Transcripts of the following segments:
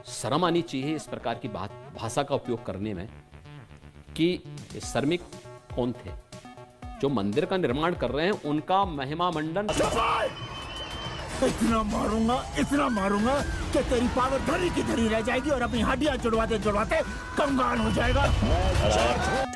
शर्म आनी चाहिए इस प्रकार की बात भाषा का उपयोग करने में कि श्रमिक कौन थे जो मंदिर का निर्माण कर रहे हैं, उनका महिमा मंडन। इतना मारूंगा कि तेरी पावर धरी की धरी रह जाएगी और अपनी हड्डियां जुड़वाते जुड़वाते कंगाल हो जाएगा।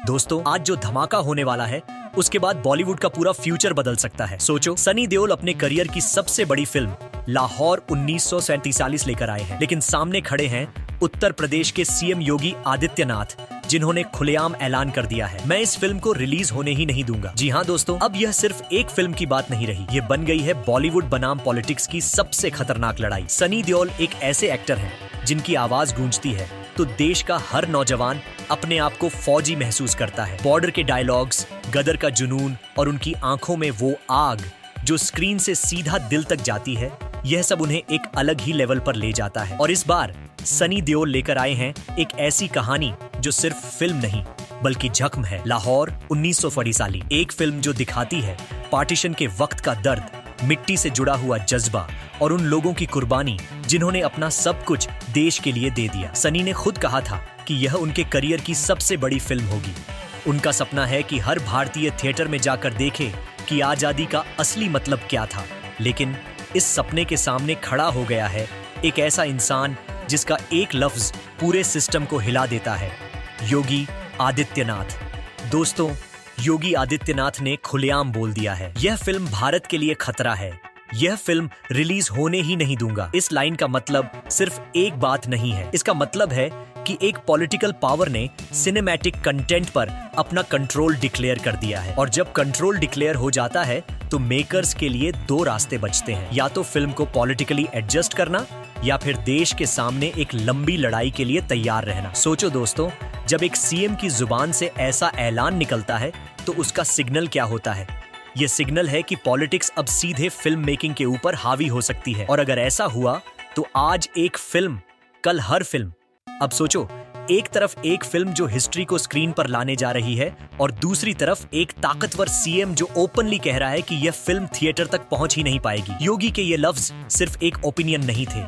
दोस्तों, आज जो धमाका होने वाला है उसके बाद बॉलीवुड का पूरा फ्यूचर बदल सकता है। सोचो, सनी देओल अपने करियर की सबसे बड़ी फिल्म लाहौर 1947 लेकर आए हैं, लेकिन सामने खड़े हैं उत्तर प्रदेश के सीएम योगी आदित्यनाथ, जिन्होंने खुलेआम ऐलान कर दिया है, मैं इस फिल्म को रिलीज होने ही नहीं दूंगा। जी हाँ दोस्तों, अब यह सिर्फ एक फिल्म की बात नहीं रही, ये बन गई है बॉलीवुड बनाम पॉलिटिक्स की सबसे खतरनाक लड़ाई। सनी देओल एक ऐसे एक्टर हैं जिनकी आवाज गूंजती है तो देश का हर नौजवान अपने आप को फौजी महसूस करता है। बॉर्डर के डायलॉग्स, गदर का जुनून और उनकी आंखों में वो आग जो स्क्रीन से सीधा दिल तक जाती है, यह सब उन्हें एक अलग ही लेवल पर ले जाता है। और इस बार सनी देओल लेकर आए हैं एक ऐसी कहानी जो सिर्फ फिल्म नहीं बल्कि जख्म है। लाहौर 1947, एक फिल्म जो दिखाती है पार्टीशन के वक्त का दर्द, मिट्टी से जुड़ा हुआ जज्बा और उन लोगों की कुर्बानी जिन्होंने अपना सब कुछ देश के लिए दे दिया। सनी ने खुद कहा था कि यह उनके करियर की सबसे बड़ी फिल्म होगी। उनका सपना है कि हर भारतीय थिएटर में जाकर देखे कि आजादी का असली मतलब क्या था। लेकिन इस सपने के सामने खड़ा हो गया है एक ऐसा इंसान जिसका एक लफ्ज पूरे सिस्टम को हिला देता है, योगी आदित्यनाथ। दोस्तों, योगी आदित्यनाथ ने खुलेआम बोल दिया है, यह फिल्म भारत के लिए खतरा है, यह फिल्म रिलीज होने ही नहीं दूंगा। इस लाइन का मतलब सिर्फ एक बात नहीं है, इसका मतलब है कि एक पॉलिटिकल पावर ने सिनेमैटिक कंटेंट पर अपना कंट्रोल डिक्लेयर कर दिया है। और जब कंट्रोल डिक्लेयर हो जाता है तो मेकर्स के लिए दो रास्ते बचते हैं, या तो फिल्म को पॉलिटिकली एडजस्ट करना या फिर देश के सामने एक लंबी लड़ाई के लिए तैयार रहना। सोचो दोस्तों, जब एक सीएम की जुबान से ऐसा ऐलान निकलता है तो उसका सिग्नल क्या होता है? ये सिग्नल है कि पॉलिटिक्स अब सीधे फिल्म मेकिंग के ऊपर हावी हो सकती है। और अगर ऐसा हुआ तो आज एक फिल्म, कल हर फिल्म। अब सोचो, एक तरफ एक फिल्म जो हिस्ट्री को स्क्रीन पर लाने जा रही है और दूसरी तरफ एक ताकतवर सीएम जो ओपनली कह रहा है कि यह फिल्म थिएटर तक पहुंच ही नहीं पाएगी। योगी के ये लफ्ज सिर्फ एक ओपिनियन नहीं थे,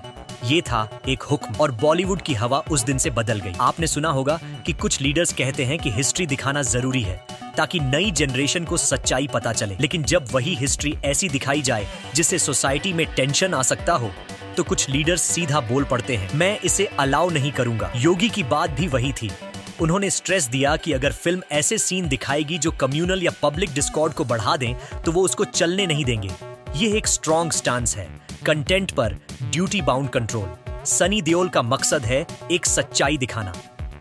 ये था एक हुक्म। और बॉलीवुड की हवा उस दिन से बदल गई। आपने सुना होगा कि कुछ लीडर्स कहते हैं कि हिस्ट्री दिखाना जरूरी है ताकि नई जनरेशन को सच्चाई पता चले, लेकिन जब वही हिस्ट्री ऐसी दिखाई जाए जिससे सोसाइटी में टेंशन आ सकता हो तो कुछ लीडर्स सीधा बोल पड़ते हैं, मैं इसे अलाउ नहीं करूंगा। योगी की बात भी वही थी। उन्होंने स्ट्रेस दिया कि अगर फिल्म ऐसे सीन दिखाएगी जो कम्युनल या पब्लिक डिस्कॉर्ड को बढ़ा दें तो वो उसको चलने नहीं देंगे। ये एक स्ट्रॉन्ग स्टांस है, कंटेंट पर duty bound control. Sunny Deol का मकसद है एक सच्चाई दिखाना।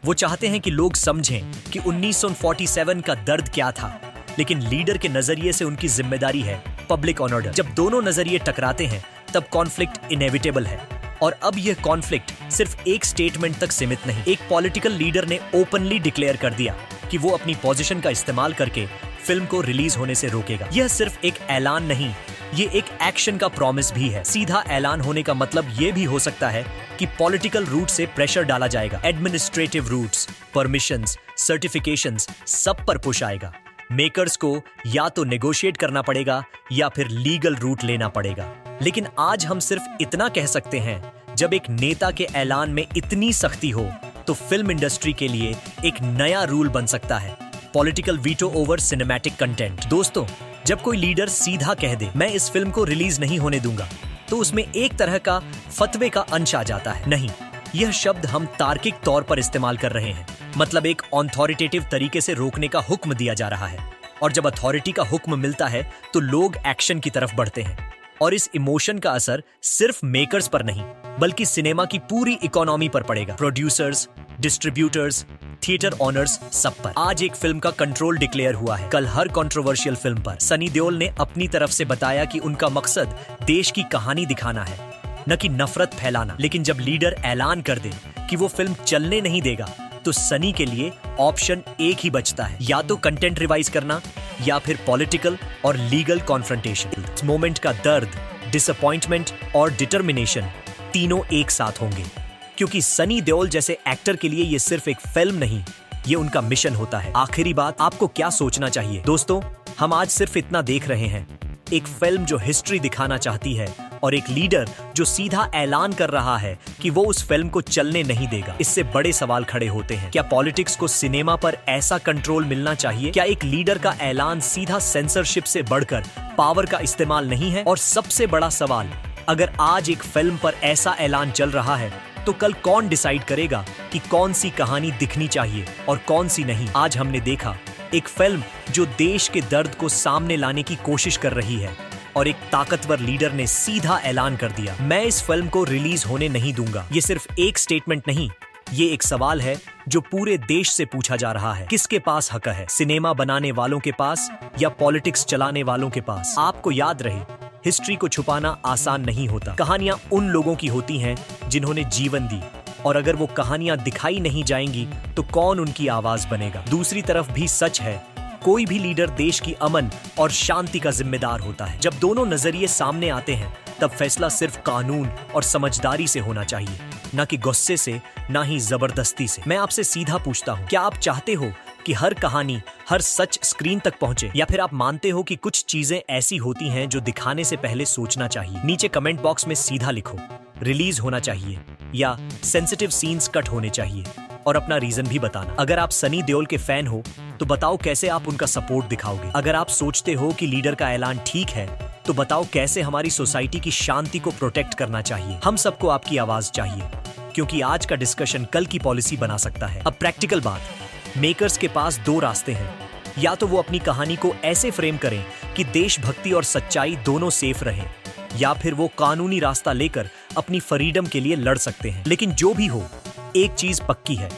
वो चाहते हैं कि लोग समझें कि 1947 का दर्द क्या था, लेकिन लीडर के नजरिए से उनकी जिम्मेदारी है पब्लिक ऑन ऑर्डर। जब दोनों नजरिए टकराते हैं तब कॉन्फ्लिक्ट इनेविटेबल है। और अब यह कॉन्फ्लिक्ट सिर्फ एक स्टेटमेंट तक सीमित नहीं, एक पॉलिटिकल लीडर ने ओपनली डिक्लेयर कर दिया कि वो अपनी पोजीशन का इस्तेमाल करके फिल्म को रिलीज होने से रोकेगा। यह सिर्फ एक ऐलान नहीं, ये एक एक्शन का प्रॉमिस भी है। सीधा ऐलान होने का मतलब ये भी हो सकता है कि पॉलिटिकल रूट से प्रेशर डाला जाएगा, एडमिनिस्ट्रेटिव रूट्स, परमिशंस, सर्टिफिकेशंस, सब पर पुश आएगा। मेकर्स को या तो नेगोशिएट करना पड़ेगा या फिर लीगल रूट लेना पड़ेगा। लेकिन आज हम सिर्फ इतना कह सकते हैं, जब एक नेता के ऐलान में इतनी सख्ती हो तो फिल्म इंडस्ट्री के लिए एक नया रूल बन सकता है, political veto over cinematic content. दोस्तों, जब कोई लीडर सीधा कह दे मैं इस फिल्म को रिलीज नहीं होने दूंगा तो उसमें एक तरह का फतवे का अंश आ जाता है। नहीं, यह शब्द हम तार्किक तौर पर इस्तेमाल कर रहे हैं, मतलब एक ऑथोरिटेटिव तरीके से रोकने का हुक्म दिया जा रहा है। और जब अथॉरिटी का हुक्म मिलता है तो लोग एक्शन की तरफ बढ़ते हैं। और इस इमोशन का असर सिर्फ मेकर्स पर नहीं बल्कि सिनेमा की पूरी इकोनॉमी पर पड़ेगा, प्रोड्यूसर्स, डिस्ट्रीब्यूटर्स, थिएटर ऑनर्स, सब पर। आज एक फिल्म का कंट्रोल डिक्लेयर हुआ है, कल हर कंट्रोवर्शियल फिल्म पर। सनी देओल ने अपनी तरफ से बताया कि उनका मकसद देश की कहानी दिखाना है, न कि नफरत फैलाना। लेकिन जब लीडर ऐलान कर दे कि वो फिल्म चलने नहीं देगा तो सनी के लिए ऑप्शन एक ही बचता है, या तो कंटेंट रिवाइज करना या फिर पॉलिटिकल और लीगल कॉन्फ्रंटेशन। इस मोमेंट का दर्द, डिसअपॉइंटमेंट और डिटर्मिनेशन तीनों एक साथ होंगे, क्योंकि सनी देओल जैसे एक्टर के लिए ये सिर्फ एक फिल्म नहीं, ये उनका मिशन होता है। आखिरी बात, आपको क्या सोचना चाहिए? दोस्तों, हम आज सिर्फ इतना देख रहे हैं, एक फिल्म जो हिस्ट्री दिखाना चाहती है और एक लीडर जो सीधा ऐलान कर रहा है कि वो उस फिल्म को चलने नहीं देगा। इससे बड़े सवाल खड़े होते हैं। क्या पॉलिटिक्स को सिनेमा पर ऐसा कंट्रोल मिलना चाहिए? क्या एक लीडर का ऐलान सीधा सेंसरशिप से बढ़कर पावर का इस्तेमाल नहीं है? और सबसे बड़ा सवाल, अगर आज एक फिल्म पर ऐसा ऐलान चल रहा है तो कल कौन डिसाइड करेगा कि कौन सी कहानी दिखनी चाहिए और कौन सी नहीं? आज हमने देखा एक फिल्म जो देश के दर्द को सामने लाने की कोशिश कर रही है और एक ताकतवर लीडर ने सीधा ऐलान कर दिया, मैं इस फिल्म को रिलीज होने नहीं दूंगा। ये सिर्फ एक स्टेटमेंट नहीं, ये एक सवाल है जो पूरे देश से पूछा जा रहा है। किसके पास हक है? सिनेमा बनाने वालों के पास या पॉलिटिक्स चलाने वालों के पास? आपको याद रहे, हिस्ट्री को छुपाना आसान नहीं होता। कहानियां उन लोगों की होती हैं जिन्होंने जीवन दी, और अगर वो कहानियां दिखाई नहीं जाएंगी तो कौन उनकी आवाज बनेगा? दूसरी तरफ भी सच है, कोई भी लीडर देश की अमन और शांति का जिम्मेदार होता है। जब दोनों नजरिए सामने आते हैं तब फैसला सिर्फ कानून और समझदारी से होना चाहिए, न कि गुस्से से, न ही जबरदस्ती से। मैं आपसे सीधा पूछता हूँ, क्या आप चाहते हो कि हर कहानी, हर सच स्क्रीन तक पहुंचे, या फिर आप मानते हो कि कुछ चीजें ऐसी होती हैं जो दिखाने से पहले सोचना चाहिए? नीचे कमेंट बॉक्स में सीधा लिखो, रिलीज होना चाहिए या सेंसिटिव सीन्स कट होने चाहिए, और अपना रीजन भी बताना। अगर आप सनी देओल के फैन हो तो बताओ कैसे आप उनका सपोर्ट दिखाओगे। अगर आप सोचते हो कि लीडर का ऐलान ठीक है तो बताओ कैसे हमारी सोसाइटी की शांति को प्रोटेक्ट करना चाहिए। हम सबको आपकी आवाज चाहिए, क्योंकि आज का डिस्कशन कल की पॉलिसी बना सकता है। अब प्रैक्टिकल बात, मेकर्स के पास दो रास्ते हैं। या तो वो अपनी कहानी को ऐसे फ्रेम करें कि देशभक्ति और सच्चाई दोनों सेफ रहें, या फिर वो कानूनी रास्ता लेकर अपनी फ्रीडम के लिए लड़ सकते हैं। लेकिन जो भी हो, एक चीज पक्की है,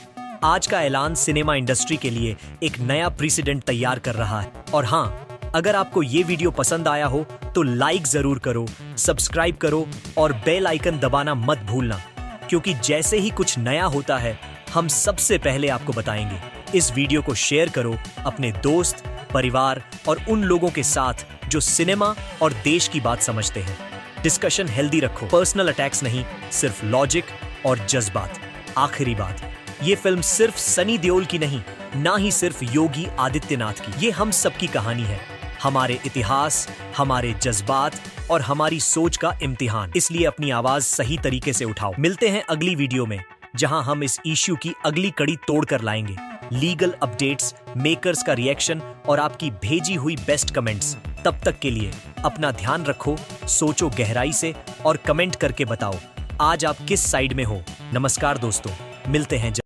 आज का ऐलान सिनेमा इंडस्ट्री के लिए एक नया प्रेसिडेंट तैयार कर रहा है। और हाँ, अगर आपको ये वीडियो पसंद आया हो तो लाइक जरूर करो, सब्सक्राइब करो और बेल आइकन दबाना मत भूलना, क्योंकि जैसे ही कुछ नया होता है हम सबसे पहले आपको बताएंगे। इस वीडियो को शेयर करो अपने दोस्त, परिवार और उन लोगों के साथ जो सिनेमा और देश की बात समझते हैं। डिस्कशन हेल्दी रखो, पर्सनल अटैक्स नहीं, सिर्फ लॉजिक और जज्बात। आखिरी बात, ये फिल्म सिर्फ सनी देओल की नहीं, ना ही सिर्फ योगी आदित्यनाथ की। ये हम सबकी कहानी है, हमारे इतिहास, हमारे जज्बात और हमारी सोच का इम्तिहान। इसलिए अपनी आवाज सही तरीके से उठाओ। मिलते हैं अगली वीडियो में, जहां हम इस इश्यू की अगली कड़ी तोड़ कर लाएंगे। लीगल अपडेट्स, मेकर्स का रिएक्शन और आपकी भेजी हुई बेस्ट कमेंट्स। तब तक के लिए अपना ध्यान रखो, सोचो गहराई से और कमेंट करके बताओ आज आप किस साइड में हो। नमस्कार दोस्तों, मिलते हैं।